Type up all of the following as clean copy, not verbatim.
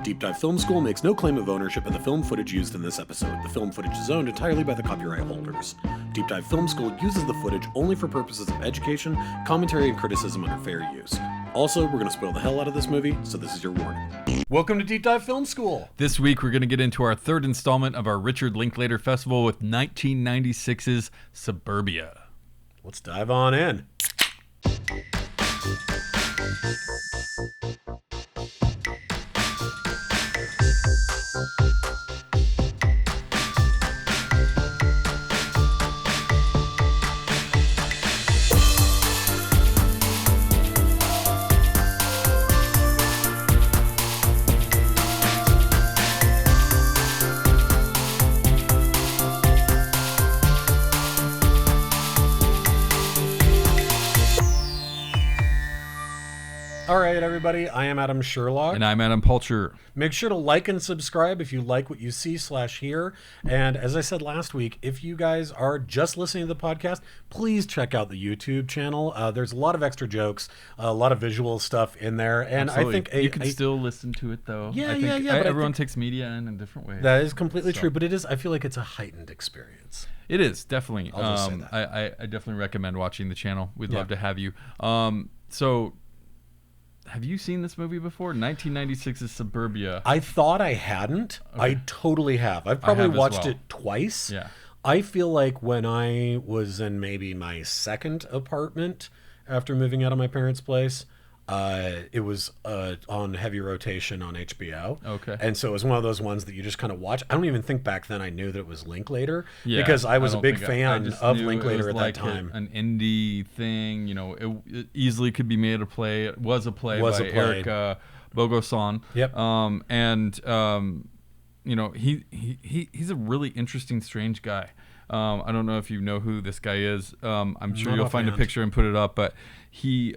Deep Dive Film School makes no claim of ownership of the film footage used in this episode. The film footage is owned entirely by the copyright holders. Deep Dive Film School uses the footage only for purposes of education, commentary, and criticism under fair use. Also, we're going to spoil the hell out of this movie, so this is your warning. Welcome to Deep Dive Film School. This week, we're going to get into our third installment of our Richard Linklater Festival with 1996's Suburbia. Let's dive on in. All right, everybody, I am Adam Sherlock. And I'm Adam Pulcher. Make sure to like and subscribe if you like what you see/hear. And as I said last week, if you guys are just listening to the podcast, please check out the YouTube channel. There's a lot of extra jokes, a lot of visual stuff in there. And Absolutely. I think you can still listen to it, though. Yeah, I think but everyone takes media in different ways. That is completely true, but I feel like it's a heightened experience. It is, definitely. I'll just say that. I definitely recommend watching the channel. We'd love to have you. So... Have you seen this movie before? 1996's Suburbia. I thought I hadn't. Okay. I totally have. I've probably watched it twice. Yeah. I feel like when I was in maybe my second apartment after moving out of my parents' place, it was on heavy rotation on HBO. Okay. And so it was one of those ones that you just kind of watch. I don't even think back then I knew that it was Linklater because I was a big fan of Linklater at that time. An indie thing, you know, it easily could be made a play. It was a play by Eric Bogosan. Yep. You know, he's a really interesting, strange guy. I don't know if you know who this guy is. I'm sure you'll find a picture and put it up. But he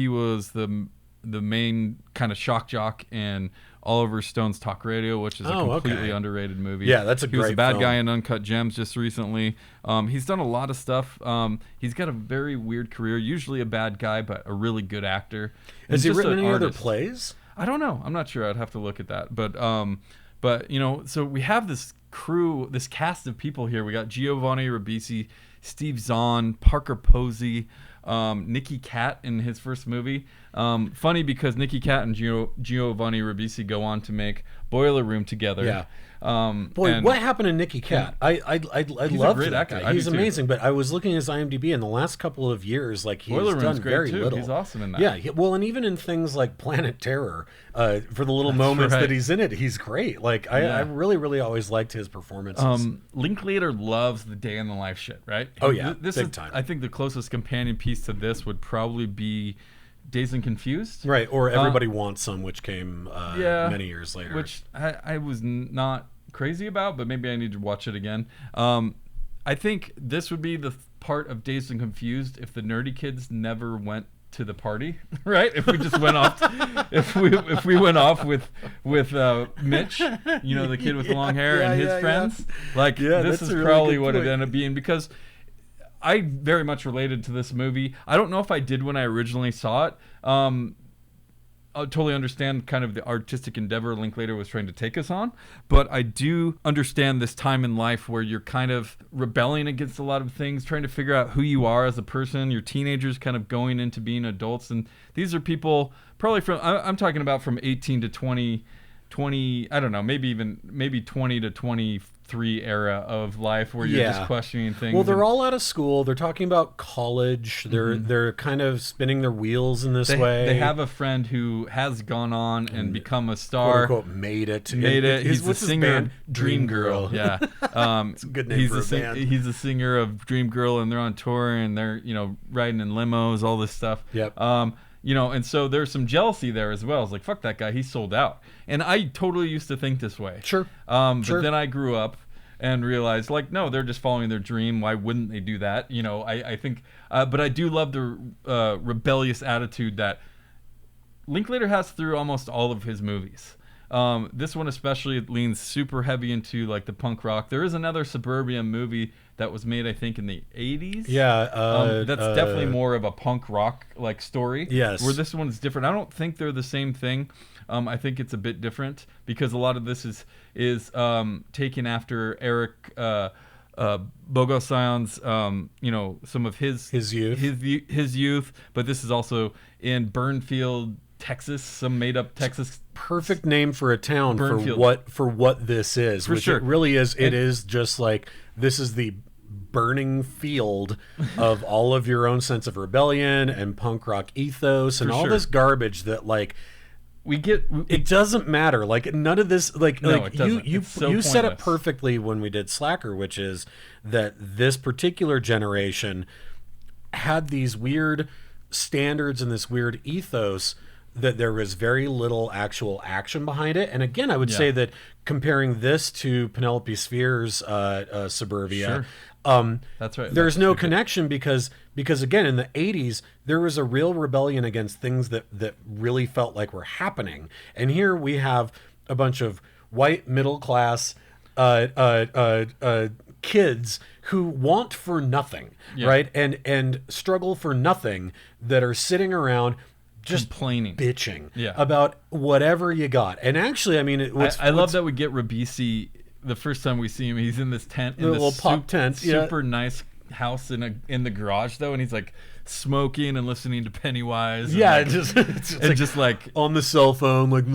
was the main kind of shock jock in Oliver Stone's Talk Radio, which is a completely underrated movie. Yeah, that's a great film. He was a bad guy in Uncut Gems just recently. He's done a lot of stuff. He's got a very weird career. Usually a bad guy, but a really good actor. Has he written any other plays? I don't know. I'm not sure. I'd have to look at that. But you know, so we have this crew, this cast of people here. We got Giovanni Ribisi, Steve Zahn, Parker Posey, Nicky Katt in his first movie. Funny because Nicky Katt and Giovanni Ribisi go on to make Boiler Room together. Yeah. What happened to Nicky Katt? I love that guy. He's amazing. But I was looking at his IMDb in the last couple of years, like he's done very little. He's awesome in that. Yeah. Well, and even in things like Planet Terror, for the little moments that he's in it, he's great. Like I really, really always liked his performances. Linklater loves the day in the life shit, right? Oh yeah, this big is time. I think the closest companion piece to this would probably be Dazed and Confused, right? Or Everybody Wants Some, which came many years later, which I was not crazy about, but maybe I need to watch it again. I think this would be the part of Dazed and Confused if the nerdy kids never went to the party, right? If we just went off, if we went off with Mitch, you know, the kid with the long hair and his friends, this is probably what it ended up being, because I very much related to this movie. I don't know if I did when I originally saw it. I totally understand kind of the artistic endeavor Linklater was trying to take us on, but I do understand this time in life where you're kind of rebelling against a lot of things, trying to figure out who you are as a person. Your teenagers kind of going into being adults, and these are people probably I'm talking about from 18 to 20, I don't know, maybe 20 to 23 era of life where you're just questioning things. Well, they're all out of school. They're talking about college. They're kind of spinning their wheels in this way. They have a friend who has gone on and become a star. Quote, unquote, made it. He's the singer Dream Girl. Yeah. It's a good name for a band. He's a singer of Dream Girl, and they're on tour, and they're, you know, riding in limos, all this stuff. Yep. You know, and so there's some jealousy there as well. It's like, fuck that guy, he's sold out. And I totally used to think this way. Sure. But then I grew up and realized, like, no, they're just following their dream. Why wouldn't they do that? You know, I think, but I do love the rebellious attitude that Linklater has through almost all of his movies. This one especially leans super heavy into like the punk rock. There is another Suburbia movie that was made, I think, in the 80s. Yeah. That's definitely more of a punk rock like story. Yes. Where this one's different. I don't think they're the same thing. I think it's a bit different because a lot of this is taken after Eric Bogosian's, some of his youth, but this is also in Burnfield, Texas, some made up Texas. Perfect name for a town Burnfield. for what this is, For which sure. it really is. It is just like, this is the burning field of all of your own sense of rebellion and punk rock ethos and all sure. this garbage that like it doesn't matter. Like none of this like it doesn't. you It's so you said it pointless. perfectly when we did Slacker, which is that this particular generation had these weird standards and this weird ethos that there was very little actual action behind it. And again, I would say that comparing this to Penelope Sphere's Suburbia, that's right. There's no connection because again, in the 80s, there was a real rebellion against things that really felt like were happening. And here we have a bunch of white middle class kids who want for nothing, right? And struggle for nothing, that are sitting around just complaining, bitching about whatever you got. And actually, I mean, I love that we get Ribisi the first time we see him. He's in this tent, in the this little pop tent, super nice house in the garage though, and he's like smoking and listening to Pennywise. Yeah, and it's just like on the cell phone, like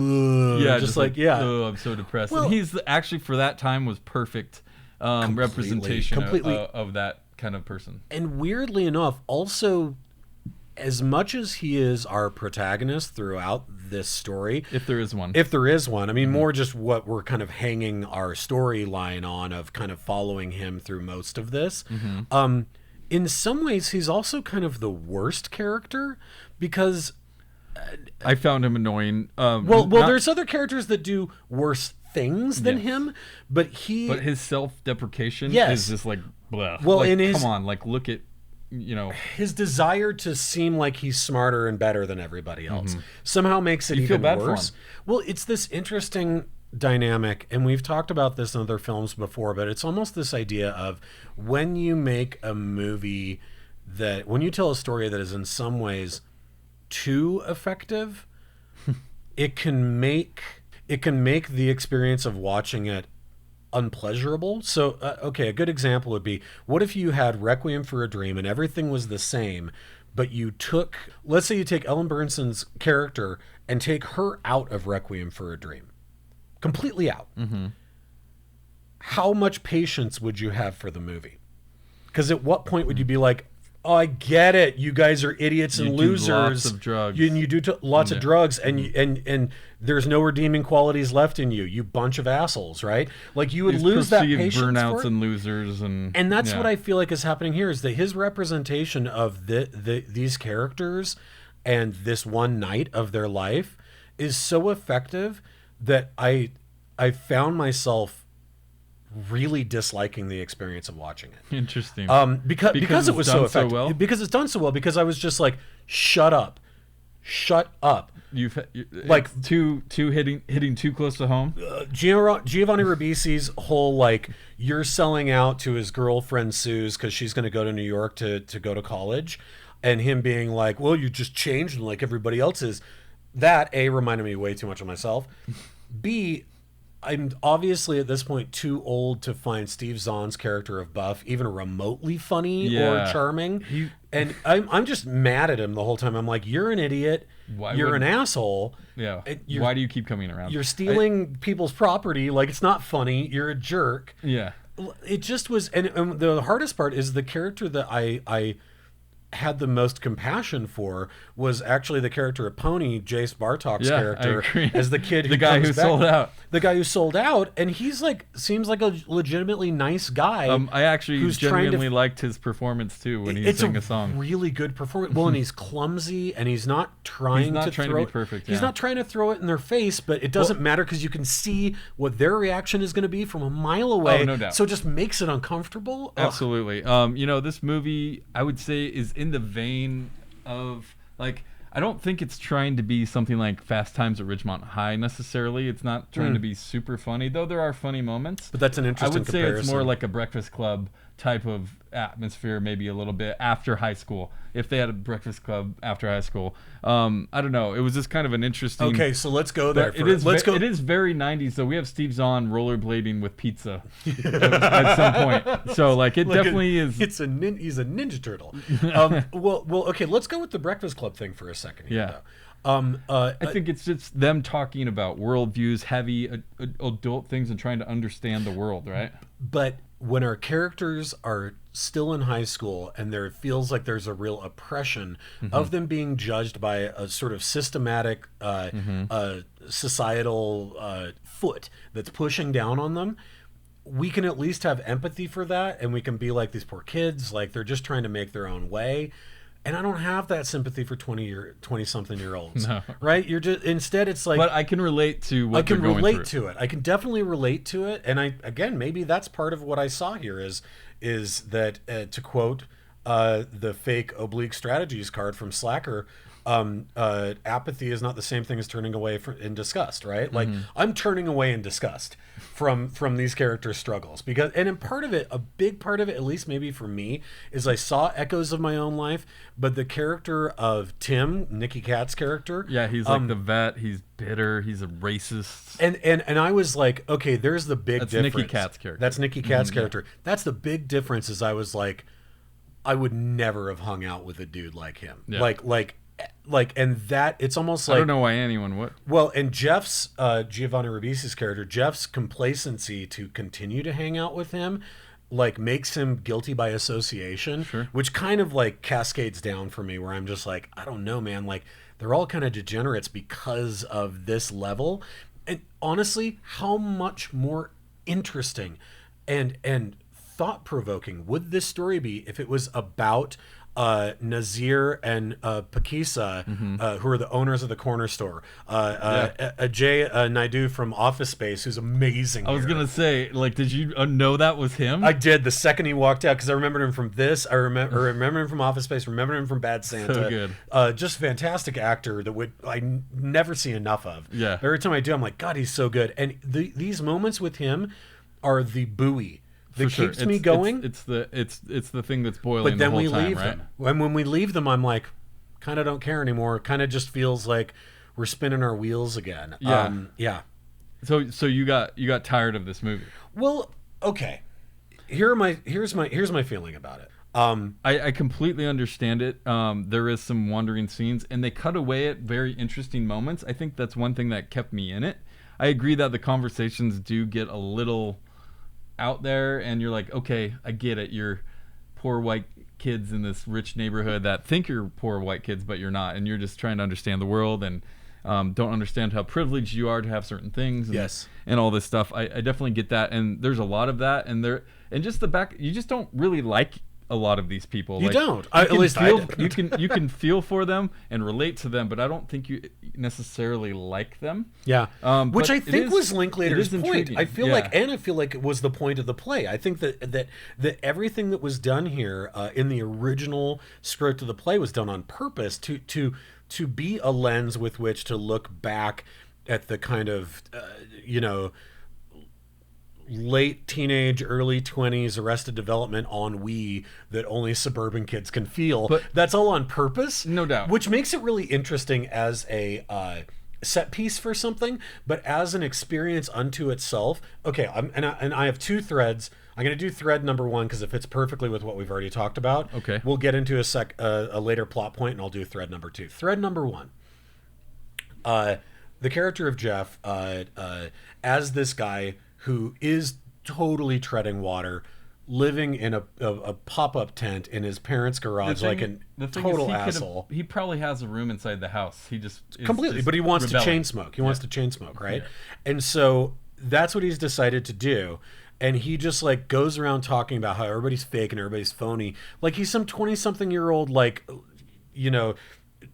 just like oh, I'm so depressed. Well, and he's actually for that time was perfect representation of that kind of person. And weirdly enough, also, as much as he is our protagonist throughout this story, if there is one, I mean, more just what we're kind of hanging our storyline on, of kind of following him through most of this. In some ways, he's also kind of the worst character because I found him annoying. There's other characters that do worse things than him, but his self-deprecation is just like, blah. Well, like, come on, like look at, his desire to seem like he's smarter and better than everybody else somehow makes it even worse. Well, it's this interesting dynamic, and we've talked about this in other films before, but it's almost this idea of when you make a movie when you tell a story that is in some ways too effective, it can make the experience of watching it unpleasurable. So, okay, a good example would be, what if you had Requiem for a Dream and everything was the same, but let's say you take Ellen Burstyn's character and take her out of Requiem for a Dream. Completely out. How much patience would you have for the movie? Because at what point would you be like, oh, I get it. You guys are idiots and losers. Lots of drugs. You do lots of drugs, and there's no redeeming qualities left in you. You bunch of assholes, right? Like you would lose that patience. Burnouts for it. And losers, and that's what I feel like is happening here. Is that his representation of these characters and this one night of their life is so effective that I found myself really disliking the experience of watching it. Interesting. Because it was so effective. So well? Because it's done so well. Because I was just like, shut up. You've like too hitting too close to home. Giovanni Ribisi's whole like, you're selling out to his girlfriend Sue's because she's going to go to New York to go to college, and him being like, well, you just changed like everybody else is. That A, reminded me way too much of myself. B, I'm obviously at this point too old to find Steve Zahn's character of Buff even remotely funny or charming. And I'm just mad at him the whole time. I'm like, you're an idiot. You're an asshole. Yeah. Why do you keep coming around? You're stealing people's property. Like, it's not funny. You're a jerk. Yeah. It just was. And the hardest part is the character that I had the most compassion for was actually the character of Pony, Jace Bartok's character, as the kid, the guy who sold out. The guy who sold out, and he's like, seems like a legitimately nice guy. I actually genuinely liked his performance too when he sang a song. It's a really good performance. Well, and he's clumsy, and he's not trying to be perfect. He's not trying to throw it in their face, but it doesn't matter because you can see what their reaction is going to be from a mile away. Oh, no doubt. So it just makes it uncomfortable. Absolutely. This movie, I would say, is in the vein of like, I don't think it's trying to be something like Fast Times at Ridgemont High necessarily. It's not trying to be super funny, though there are funny moments. But that's an interesting comparison. I would say it's more like a Breakfast Club type of atmosphere, maybe a little bit after high school, if they had a Breakfast Club after high school. I don't know. It was just kind of an interesting. Okay, so let's go there. It is very 90s though. We have Steve Zahn rollerblading with pizza at some point. So like it definitely is. He's a Ninja Turtle. Well, okay. Let's go with the Breakfast Club thing for a second. Here, I think it's just them talking about worldviews, heavy adult things, and trying to understand the world, right? But when our characters are still in high school and there feels like there's a real oppression of them being judged by a sort of systematic societal foot that's pushing down on them, we can at least have empathy for that, and we can be like, these poor kids, like they're just trying to make their own way. And I don't have that sympathy for 20-something-year-olds, no. Right? You're just instead, it's like. But I can relate to what they're going through. I can relate to it. I can definitely relate to it. And maybe that's part of what I saw here is that to quote the fake oblique strategies card from Slacker, apathy is not the same thing as turning away in disgust, right? Like I'm turning away in disgust from these characters' struggles and in part of it, a big part of it, at least maybe for me, is I saw echoes of my own life, but the character of Tim, Nicky Katt's character, he's like the vet, he's bitter, he's a racist, and I was like, okay, there's the big difference. Nicky Katt's character. That's Nicky Katt's character. That's the big difference. Is I was like, I would never have hung out with a dude like him. Yeah. And that it's almost like I don't know why anyone would. Well, and Jeff's Giovanni Ribisi's character, Jeff's complacency to continue to hang out with him, like makes him guilty by association, which kind of like cascades down for me, where I'm just like, I don't know, man. Like they're all kind of degenerates because of this level, and honestly, how much more interesting and thought-provoking would this story be if it was about Nazir and Pakisa, who are the owners of the corner store. Ajay Naidu from Office Space, who's amazing. I was going to say, like, did you know that was him? I did the second he walked out, because I remembered him from this. I remember him from Office Space, remember him from Bad Santa. So good. Just fantastic actor that I never see enough of. Yeah. Every time I do, I'm like, God, he's so good. And these moments with him are the buoy that keeps me going. It's the thing that's boiling the whole time, right? But then we leave them. And when we leave them, I'm like, kind of don't care anymore. Kind of just feels like we're spinning our wheels again. Yeah. So you got tired of this movie? Well, okay. Here's my feeling about it. I completely understand it. There is some wandering scenes, and they cut away at very interesting moments. I think that's one thing that kept me in it. I agree that the conversations do get a little out there, and you're like, okay, I get it. You're poor white kids in this rich neighborhood that think you're poor white kids, but you're not, and you're just trying to understand the world and don't understand how privileged you are to have certain things. And all this stuff. I definitely get that, and there's a lot of that, and just the back. You just don't really like a lot of these people. You don't. At least I don't. You can feel for them and relate to them, but I don't think you necessarily like them. Yeah. Which I think was Linklater's point. I feel like it was the point of the play. I think that everything that was done here in the original script of the play was done on purpose to be a lens with which to look back at the kind of late teenage, early 20s Arrested Development ennui that only suburban kids can feel. But that's all on purpose, no doubt. Which makes it really interesting as a set piece for something, but as an experience unto itself. Okay, I have two threads. I'm going to do thread number one because it fits perfectly with what we've already talked about. Okay. We'll get into a later plot point, and I'll do thread number two. Thread number one. The character of Jeff as this guy who is totally treading water, living in a pop-up tent in his parents' garage like a total asshole. He probably has a room inside the house. He just completely, but he wants to chain smoke. He wants to chain smoke, right? Yeah. And so that's what he's decided to do. And he just like goes around talking about how everybody's fake and everybody's phony. Like he's some 20-something-year-old, like,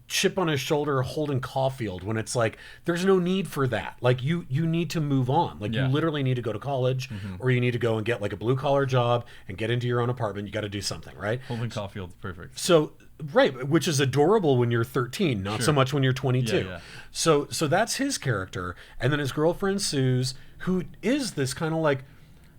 chip on his shoulder Holden Caulfield, when it's like there's no need for that. Like you need to move on. Like you literally need to go to college, or you need to go and get like a blue collar job and get into your own apartment. You got to do something, right? Holden Caulfield's perfect. So right, which is adorable when you're 13, not so much when you're 22. Yeah. So that's his character, and then his girlfriend Suze, who is this kind of like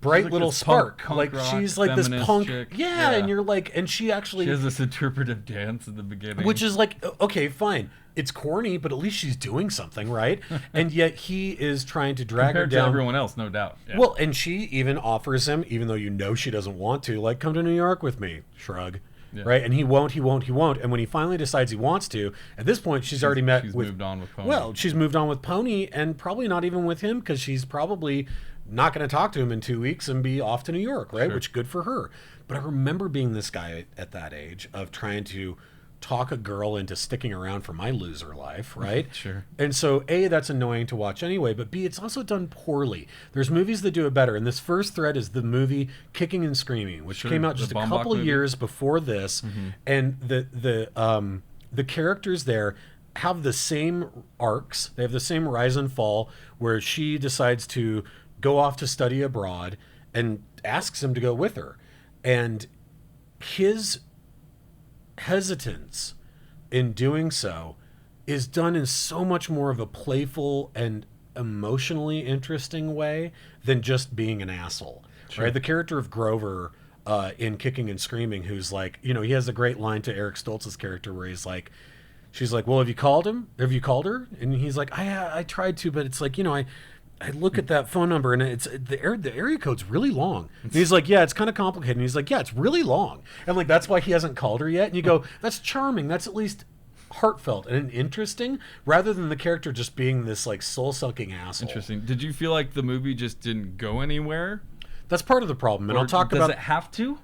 bright like little this spark. punk Like rock, she's like this feminist punk. chick. Yeah, and you're like, and she actually, She has this interpretive dance in the beginning. which is like, okay, fine. It's corny, but at least she's doing something, right? And yet he is trying to drag compared her down. to everyone else, no doubt. Yeah. Well, and she even offers him, even though you know she doesn't want to, like, come to New York with me. Shrug. Yeah. Right? And he won't. And when he finally decides he wants to, at this point, she's already met she's with... moved on with Pony. Well, she's moved on with Pony, and probably not even with him, because she's probably not going to talk to him in 2 weeks and be off to New York, right? Sure. Which, good for her. But I remember being this guy at that age of trying to talk a girl into sticking around for my loser life, right? Sure. And so, A, that's annoying to watch anyway, but B, it's also done poorly. There's movies that do it better, and this first thread is the movie Kicking and Screaming, which came out just a couple years before this, and the characters there have the same arcs. They have the same rise and fall, where she decides to go off to study abroad and asks him to go with her. And his hesitance in doing so is done in so much more of a playful and emotionally interesting way than just being an asshole. Sure. Right? The character of Grover in Kicking and Screaming, who's like, you know, he has a great line to Eric Stoltz's character where he's like, she's like, well, have you called him? Have you called her? And he's like, I tried to, but it's like, you know, I look at that phone number and it's the area code's really long. And he's like, yeah, it's kind of complicated. And he's like, yeah, it's really long. And like, that's why he hasn't called her yet. And you go, that's charming. That's at least heartfelt and interesting, rather than the character just being this like soul-sucking asshole. Interesting. Did you feel like the movie just didn't go anywhere? That's part of the problem. And Or I'll talk does about it have to?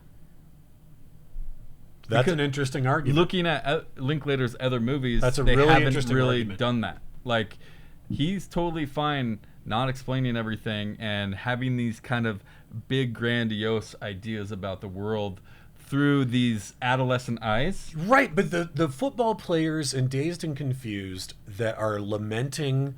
That's because an interesting argument. Looking at Linklater's other movies, That's a they really haven't interesting really argument. done that. Like, he's totally fine not explaining everything and having these kind of big, grandiose ideas about the world through these adolescent eyes. Right, but the football players in Dazed and Confused that are lamenting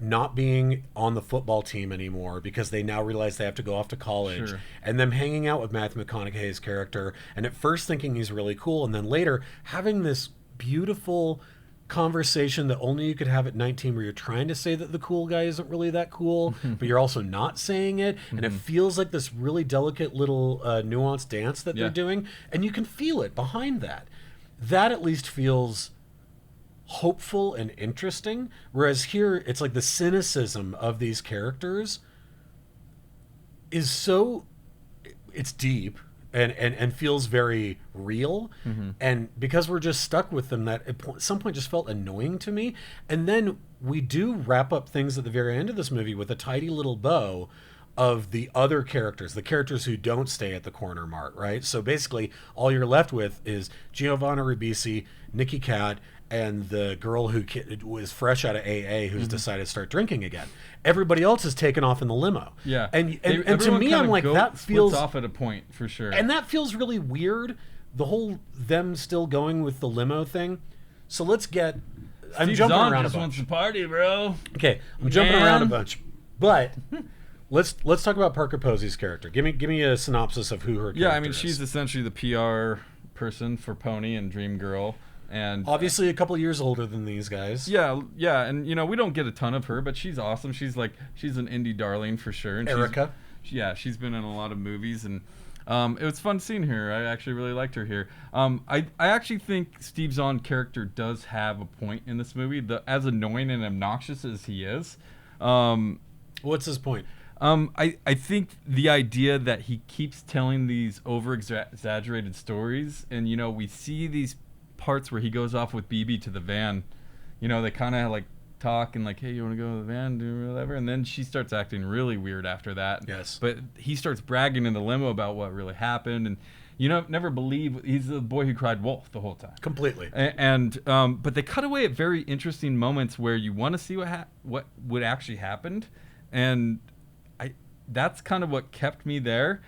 not being on the football team anymore because they now realize they have to go off to college, Sure. and them hanging out with Matthew McConaughey's character, and at first thinking he's really cool, and then later having this beautiful conversation that only you could have at 19, where you're trying to say that the cool guy isn't really that cool, but you're also not saying it, and it feels like this really delicate little nuanced dance that they're doing, and you can feel it behind that. That at least feels hopeful and interesting, whereas here it's like the cynicism of these characters is so, it's deep and feels very real, and because we're just stuck with them, that at some point just felt annoying to me. And then we do wrap up things at the very end of this movie with a tidy little bow of the other characters, the characters who don't stay at the corner mart, right? So basically all you're left with is Giovanna Ribisi, Nikki Cat, and the girl who was fresh out of AA who's decided to start drinking again. Everybody else is taken off in the limo. Yeah. And to me, I'm like, that feels off at a point for sure. And that feels really weird, the whole them still going with the limo thing. So let's get... I'm Steve jumping Zahn around a just bunch. wants to party, bro. Okay, I'm jumping around a bunch. But let's talk about Parker Posey's character. Give me a synopsis of who her character is. Yeah, I mean, she's essentially the PR person for Pony and Dream Girl. And obviously a couple years older than these guys. Yeah, and you know, we don't get a ton of her, but she's awesome. She's an indie darling for sure. And Erica. She's been in a lot of movies, and it was fun seeing her. I actually really liked her here. I actually think Steve Zahn's character does have a point in this movie. As annoying and obnoxious as he is. What's his point? I think the idea that he keeps telling these over-exaggerated stories, and you know, we see these parts where he goes off with BB to the van, you know, they kind of like talk and like, hey, you want to go to the van, do whatever, and then she starts acting really weird after that. Yes. But he starts bragging in the limo about what really happened, and you know, never believe he's the boy who cried wolf the whole time. Completely. And but they cut away at very interesting moments where you want to see what would actually happened, and that's kind of what kept me there,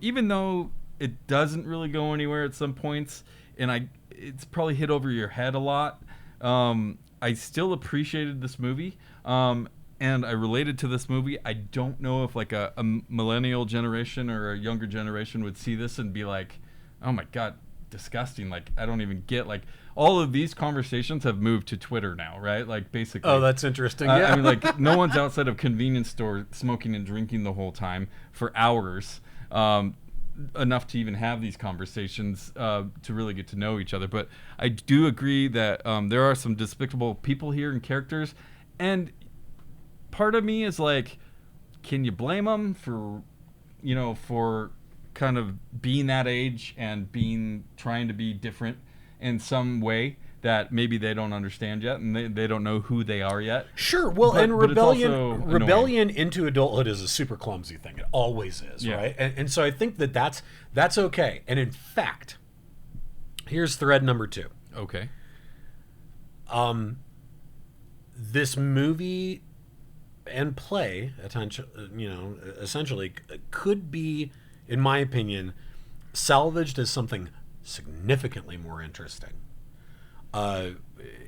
even though it doesn't really go anywhere at some points, and it's probably hit over your head a lot. I still appreciated this movie, and I related to this movie. I don't know if like a millennial generation or a younger generation would see this and be like, oh my God, disgusting. Like, I don't even get, like, all of these conversations have moved to Twitter now, right? Like basically. Oh, that's interesting. Yeah. I mean, like no one's outside of convenience store smoking and drinking the whole time for hours. Enough to even have these conversations to really get to know each other. But I do agree that there are some despicable people here and characters, and part of me is like, can you blame them for, for kind of being that age and trying to be different in some way that maybe they don't understand yet, and they don't know who they are yet. Sure. Well, but rebellion into adulthood is a super clumsy thing. It always is, right? And so I think that's okay. And in fact, here's thread number 2. Okay. This movie and play, essentially could be, in my opinion, salvaged as something significantly more interesting.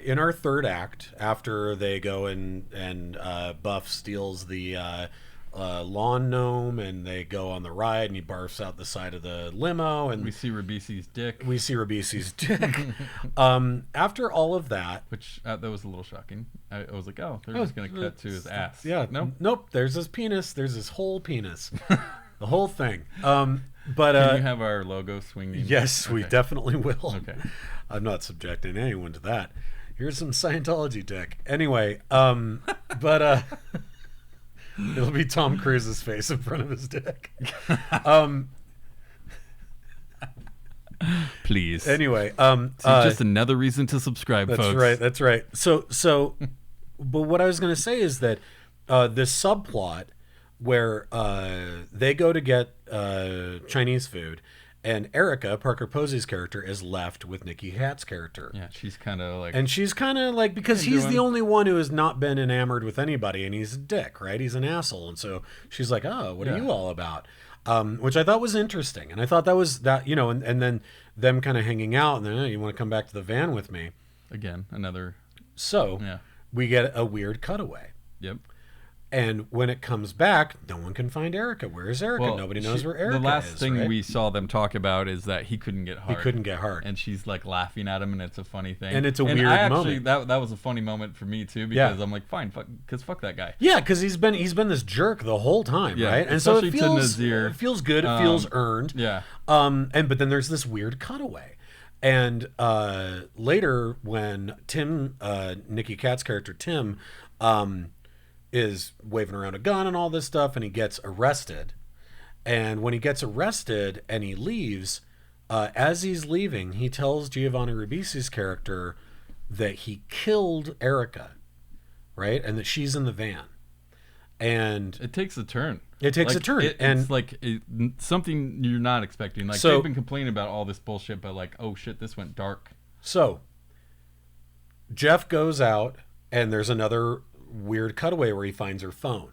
In our third act, after they go and Buff steals the lawn gnome, and they go on the ride, and he barfs out the side of the limo, and we see Rabisi's dick. After all of that, which that was a little shocking. I was like, oh, they're just gonna cut to his ass. Yeah, nope. There's his penis. There's his whole penis, the whole thing. But can you have our logo swinging? Yes, okay. We definitely will. Okay. I'm not subjecting anyone to that. Here's some Scientology dick. Anyway, but it'll be Tom Cruise's face in front of his dick. Please. Anyway, just another reason to subscribe, folks. That's right. So, but what I was going to say is that this subplot where they go to get Chinese food, and Erica, Parker Posey's character, is left with Nikki Hatt's character. Yeah, she's kind of like, because he's the only one who has not been enamored with anybody, and he's a dick, right? He's an asshole, and so she's like, "Oh, what are you all about?" Which I thought was interesting, and I thought that was and then them kind of hanging out, and then, you want to come back to the van with me? Again, another. So we get a weird cutaway. Yep. And when it comes back, no one can find Erica. Where is Erica? Nobody knows where Erica is. The last thing we saw them talk about is that he couldn't get hard. And she's like laughing at him, and it's a funny thing. And it's a weird moment. That was a funny moment for me too, because I'm like, fine, fuck that guy. Yeah, because he's been this jerk the whole time, right? And so it feels good. It feels earned. Yeah. But then there's this weird cutaway. And later, when Tim, Nikki Katz's character Tim, is waving around a gun and all this stuff, and he gets arrested. And when he gets arrested and he leaves, as he's leaving, he tells Giovanni Ribisi's character that he killed Erica, right? And that she's in the van. And it takes a turn. It's like something you're not expecting. Like, they've been complaining about all this bullshit, but like, oh shit, this went dark. So Jeff goes out, and there's another weird cutaway where he finds her phone,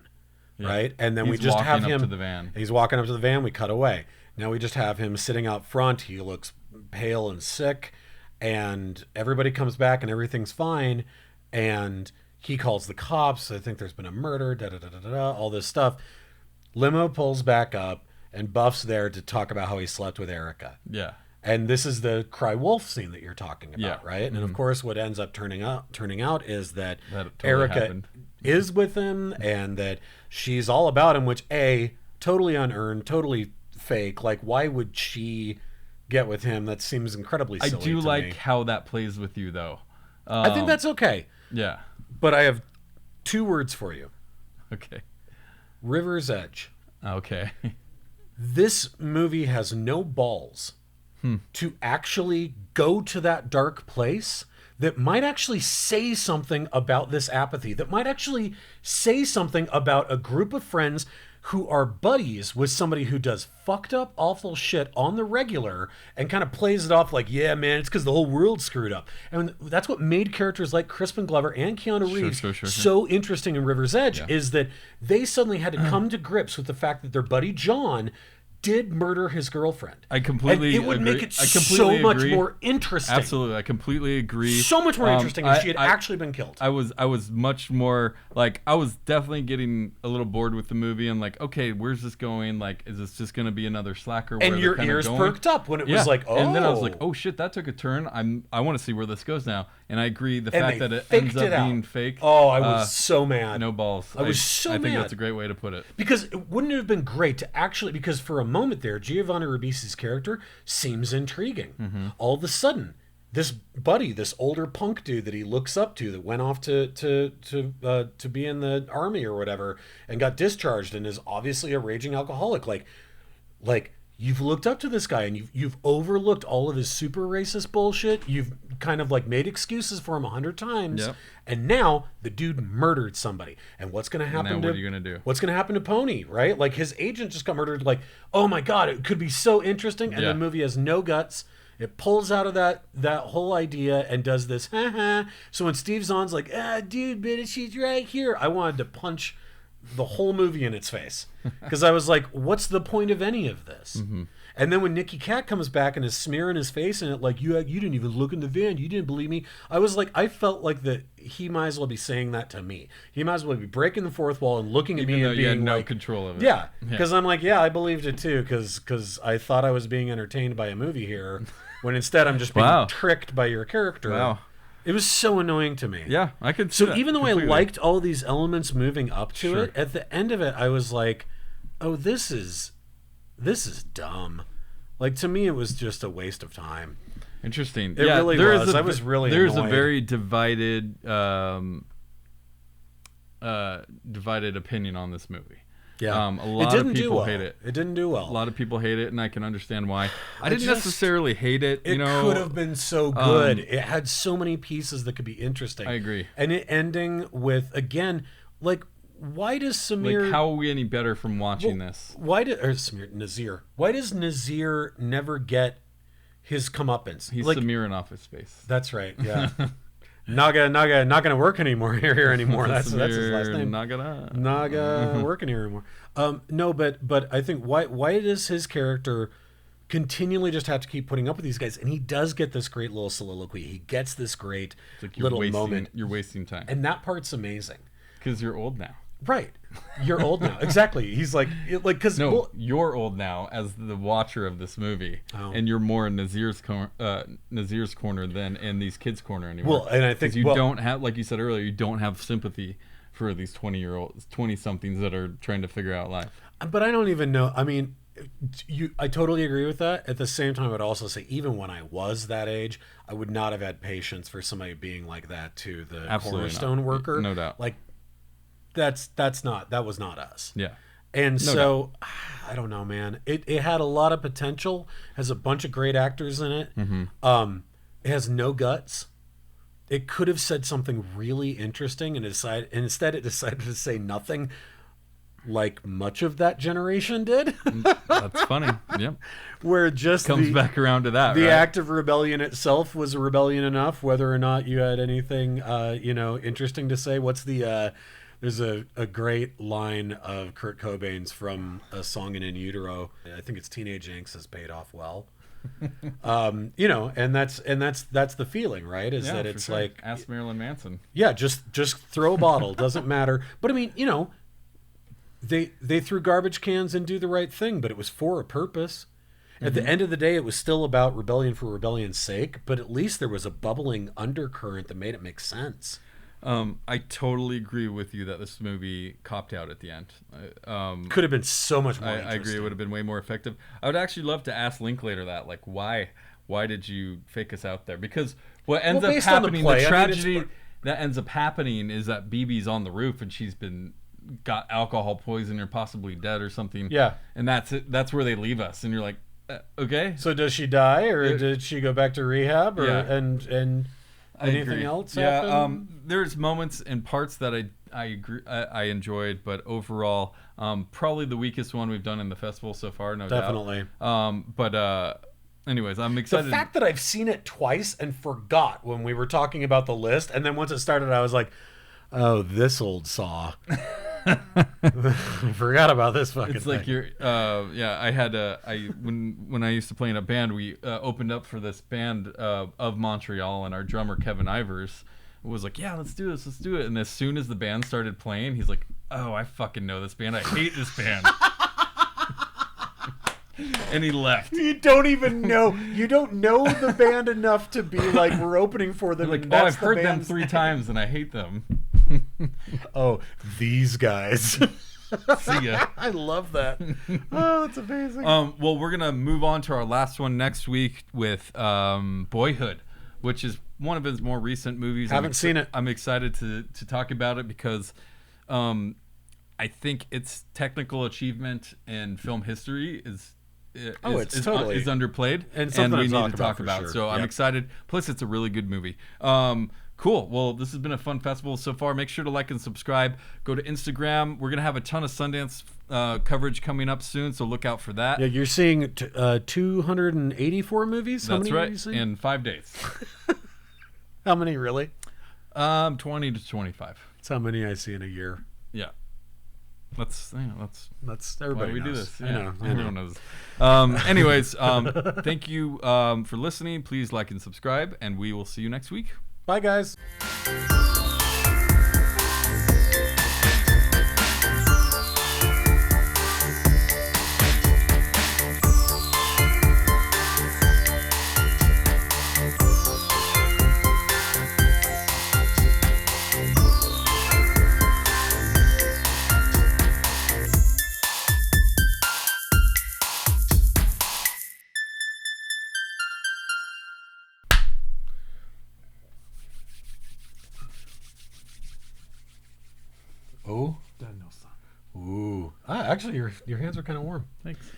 right? And then we just have him to the van. He's walking up to the van. We cut away. Now we just have him sitting out front. He looks pale and sick, and everybody comes back, and everything's fine. And he calls the cops. I think there's been a murder. All this stuff. Limo pulls back up, and Buff's there to talk about how he slept with Erica. Yeah. And this is the cry wolf scene that you're talking about, right? And of course, what ends up turning out is that totally Erica happened. Is with him, and that she's all about him, which totally unearned, totally fake. Like, why would she get with him? That seems incredibly silly. I do to like me. how that plays with you, though. I think that's okay. Yeah. But I have 2 words for you. Okay. River's Edge. Okay. This movie has no balls to actually go to that dark place that might actually say something about this apathy, that might actually say something about a group of friends who are buddies with somebody who does fucked up, awful shit on the regular and kind of plays it off like, yeah, man, it's because the whole world's screwed up. And that's what made characters like Crispin Glover and Keanu Reeves so interesting in River's Edge, is that they suddenly had to come to grips with the fact that their buddy John did murder his girlfriend. I completely and it would agree. make it I completely so much agree. more interesting. Absolutely, I completely agree. So much more interesting if she had actually been killed. I was much more like, I was definitely getting a little bored with the movie and like, okay, where's this going? Like, is this just going to be another slacker? And your ears perked up when it was like, oh. And then I was like, oh shit, that took a turn. I want to see where this goes now. And I agree, the fact that it ends up being fake. Oh, I was so mad. No balls. I was so mad. I think that's a great way to put it. Because wouldn't it have been great to actually, because for a moment there, Giovanni Ribisi's character seems intriguing. Mm-hmm. All of a sudden, this buddy, this older punk dude that he looks up to, that went off to be in the army or whatever, and got discharged, and is obviously a raging alcoholic. Like you've looked up to this guy, and you've overlooked all of his super racist bullshit. You've kind of like made excuses for him 100 times, Yep. and now the dude murdered somebody. And what's going to happen? Now what are you going to do? What's going to happen to Pony? Right? Like his agent just got murdered. Like, oh my god, it could be so interesting. And Yeah. the movie has no guts. It pulls out of that whole idea and does this. So when Steve Zahn's like, dude, but she's right here, I wanted to punch the whole movie in its face, because I was like, what's the point of any of this? Mm-hmm. And then when Nicky Cat comes back and is smearing his face in it, like, you didn't even look in the van, you didn't believe me. I was like, I felt like that he might as well be saying that to me. He might as well be breaking the fourth wall and looking at me and being you had no like, control of it. yeah, because I'm like, yeah, I believed it too, because I thought I was being entertained by a movie here, when instead I'm just being tricked by your character. Wow. It was so annoying to me. Yeah, I could see So that even though completely. I liked all these elements moving up to Sure. it, at the end of it, I was like, oh, this is dumb. Like, to me, it was just a waste of time. Interesting. It really was. I was really There's annoyed. a very divided divided opinion on this movie. Yeah. A lot of people hate it. It didn't do well. A lot of people hate it, and I can understand why. I didn't necessarily hate it. It could have been so good. It had so many pieces that could be interesting. I agree. And it ending with, again, like, why does Samir... Like, how are we any better from watching this? Nazir. Why does Nazir never get his comeuppance? He's like, Samir in Office Space. That's right, yeah. Naga, not gonna work anymore here anymore. That's his last name. Naga working here anymore. No, but I think why does his character continually just have to keep putting up with these guys? And he does get this great little soliloquy. He gets this great little moment. You're wasting time. And that part's amazing. Because you're old now. Right. You're old now. Exactly. He's like, because you're old now as the watcher of this movie, and you're more in Nazir's corner than in these kids' corner anymore. Well, and I think you don't have, like you said earlier, you don't have sympathy for these 20-somethings that are trying to figure out life. But I don't even know. I mean, I totally agree with that. At the same time, I would also say, even when I was that age, I would not have had patience for somebody being like that to the cornerstone worker. No doubt. Like, that was not us. Yeah. And so, I don't know, man. It had a lot of potential. Has a bunch of great actors in it. Mm-hmm. It has no guts. It could have said something really interesting, and instead it decided to say nothing, like much of that generation did. That's funny. Yep. Where just comes back around to that. The right? act of rebellion itself was a rebellion enough, whether or not you had anything, interesting to say. What's the? There's a great line of Kurt Cobain's from a song in Utero. I think it's Teenage Angst has paid off well. And that's the feeling, right? Is that it's sure. like, ask Marilyn Manson. Yeah, just throw a bottle, doesn't matter. But I mean, they threw garbage cans and do the right thing, but it was for a purpose. At the end of the day, it was still about rebellion for rebellion's sake, but at least there was a bubbling undercurrent that made it make sense. I totally agree with you that this movie copped out at the end. Could have been so much more I agree. It would have been way more effective. I would actually love to ask Linklater that, like, why did you fake us out there? Because what ends up happening, the tragedy that ends up happening is that BB's on the roof and she's got alcohol poisoning or possibly dead or something. Yeah. And that's it. That's where they leave us. And you're like, okay. So does she die, or did she go back to rehab, or and anything else happen? Yeah, there's moments and parts that I agree I enjoyed, but overall, probably the weakest one we've done in the festival so far, no Definitely. doubt. Anyways, I'm excited. The fact that I've seen it twice and forgot when we were talking about the list, and then once it started, I was like, oh, this old saw. I forgot about this fucking It's thing. like you're, when I used to play in a band, we opened up for this band of Montreal, and our drummer Kevin Ivers was like, "Yeah, let's do this, let's do it." And as soon as the band started playing, he's like, "Oh, I fucking know this band. I hate this band." And he left. You don't even know. You don't know the band enough to be like, we're opening for them. Like, and oh, that's I've the heard them band's 3 name. times, and I hate them. Oh, these guys. See ya. I love that. Oh, that's amazing. Well, we're gonna move on to our last one next week with Boyhood, which is one of his more recent movies. Haven't seen it. I'm excited to talk about it because I think its technical achievement in film history is underplayed, and something we to need to talk for about. sure. So I'm Yep. excited. Plus, it's a really good movie. Cool. Well, this has been a fun festival so far. Make sure to like and subscribe. Go to Instagram. We're gonna have a ton of Sundance coverage coming up soon, so look out for that. Yeah, you're seeing 284 movies. How That's many are right. you seeing? In 5 days. How many really? 20 to 25. That's how many I see in a year. Yeah. That's That's why everybody we do knows. this. I Yeah, know. everyone knows. Anyways, thank you for listening. Please like and subscribe, and we will see you next week. Bye, guys. Oh. Ooh. Actually, your hands are kind of warm. Thanks.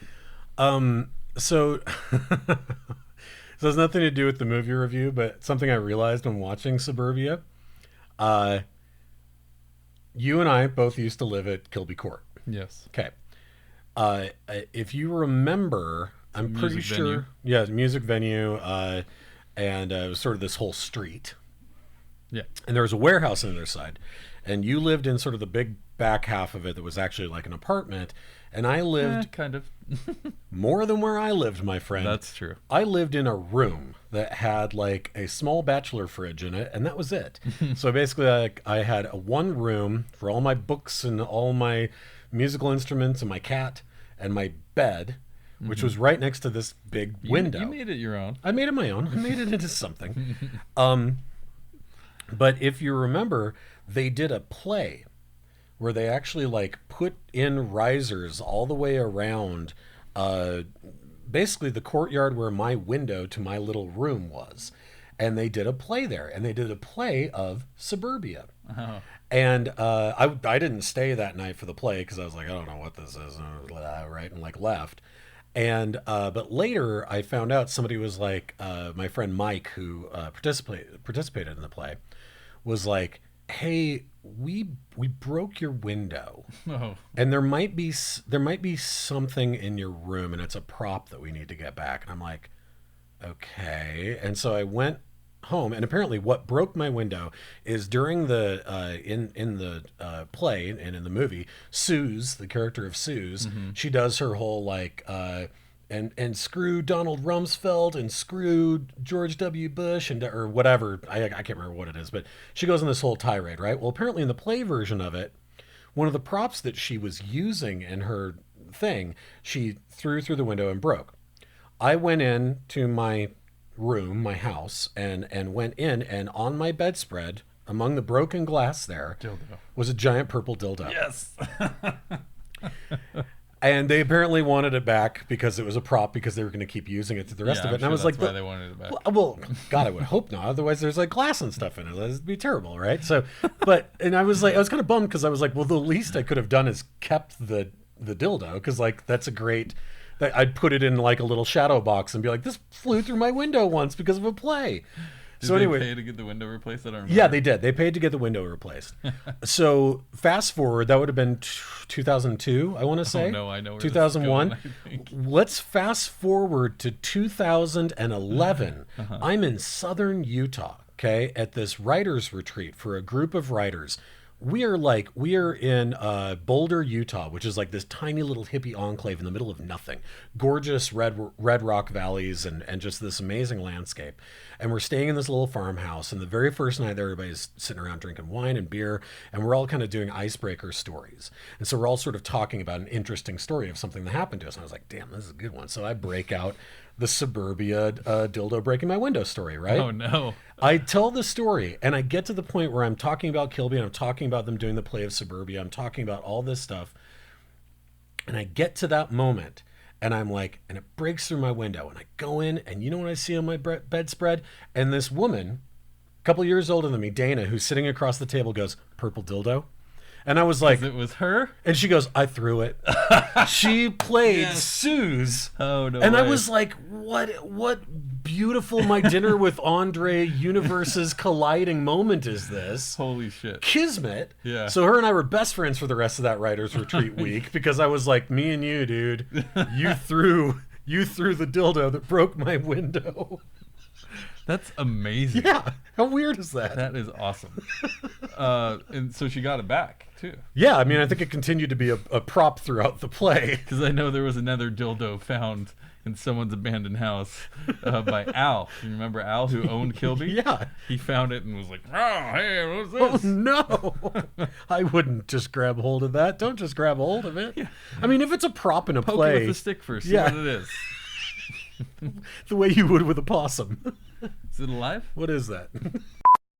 So it has nothing to do with the movie review, but something I realized when watching Suburbia. You and I both used to live at Kilby Court. Yes. Okay. If you remember, I'm pretty Music sure. venue. Yeah, music venue, and it was sort of this whole street. Yeah. And there was a warehouse on the other side. And you lived in sort of the big back half of it that was actually like an apartment. And I lived Kind of. more than where I lived, my friend. That's true. I lived in a room that had like a small bachelor fridge in it, and that was it. So basically, I had a one room for all my books and all my musical instruments and my cat and my bed, which was right next to this big window. You made it your own. I made it my own. I made it into something. But if you remember, they did a play where they actually like put in risers all the way around basically the courtyard where my window to my little room was. And they did a play there, and they did a play of Suburbia. Oh. And I didn't stay that night for the play because I was like, I don't know what this is, right? And like left. And but later I found out somebody was like, my friend Mike, who participated in the play, was like, hey, we broke your window, Oh. and there might be something in your room, and it's a prop that we need to get back. And I'm like, okay. And so I went home, and apparently what broke my window is during the in the play and in the movie, Suze, the character of Suze, she does her whole like and screw Donald Rumsfeld and screw George W. Bush and or whatever. I can't remember what it is, but she goes on this whole tirade, right? Well, apparently in the play version of it, one of the props that she was using in her thing, she threw through the window and broke. I went in to my room, my house, and went in, and on my bedspread, among the broken glass there, Dildo. was a giant purple dildo. Yes. And they apparently wanted it back because it was a prop, because they were going to keep using it to the rest of it. And I was like, why they wanted it back. well, God, I would hope not. Otherwise, there's like glass and stuff in it. That'd be terrible, right? So, and I was kind of bummed because I was like, well, the least I could have done is kept the dildo, because like that's a great. I'd put it in like a little shadow box and be like, this flew through my window once because of a play. Did So they anyway, pay to get the window replaced? I don't remember. yeah, they did. They paid to get the window replaced. So fast forward, that would have been 2002, I want to say. Oh, no, I know where this is 2001. going, I think. Let's fast forward to 2011. I'm in southern Utah, okay, at this writers retreat for a group of writers. We are in Boulder, Utah, which is like this tiny little hippie enclave in the middle of nothing. Gorgeous red rock valleys and just this amazing landscape. And we're staying in this little farmhouse. And the very first night, everybody's sitting around drinking wine and beer, and we're all kind of doing icebreaker stories. And so we're all sort of talking about an interesting story of something that happened to us. And I was like, damn, this is a good one. So I break out the Suburbia dildo breaking my window story, right? Oh, no. I tell the story, and I get to the point where I'm talking about Kilby, and I'm talking about them doing the play of Suburbia. I'm talking about all this stuff. And I get to that moment, and I'm like, and it breaks through my window. And I go in, and you know what I see on my bedspread? And this woman, a couple years older than me, Dana, who's sitting across the table, goes, "Purple dildo?" And I was like... It was her? And she goes, "I threw it." She played Suze. Oh, no And way. I was like, what beautiful My Dinner with Andre universes colliding moment is this? Holy shit. Kismet. Yeah. So her and I were best friends for the rest of that writer's retreat week because I was like, me and you, dude, you threw the dildo that broke my window. That's amazing. Yeah. How weird is that? That is awesome. And so she got it back, too. Yeah, I mean, I think it continued to be a prop throughout the play. Because I know there was another dildo found in someone's abandoned house by Al. You remember Al, who owned Kilby? Yeah. He found it and was like, "Oh, hey, what's this?" Oh, no. I wouldn't just grab hold of that. Don't just grab hold of it. Yeah. I mean, if it's a prop in a Poke play... it with the stick first, see Yeah. what it is. The way you would with a possum. Is it alive? What is that?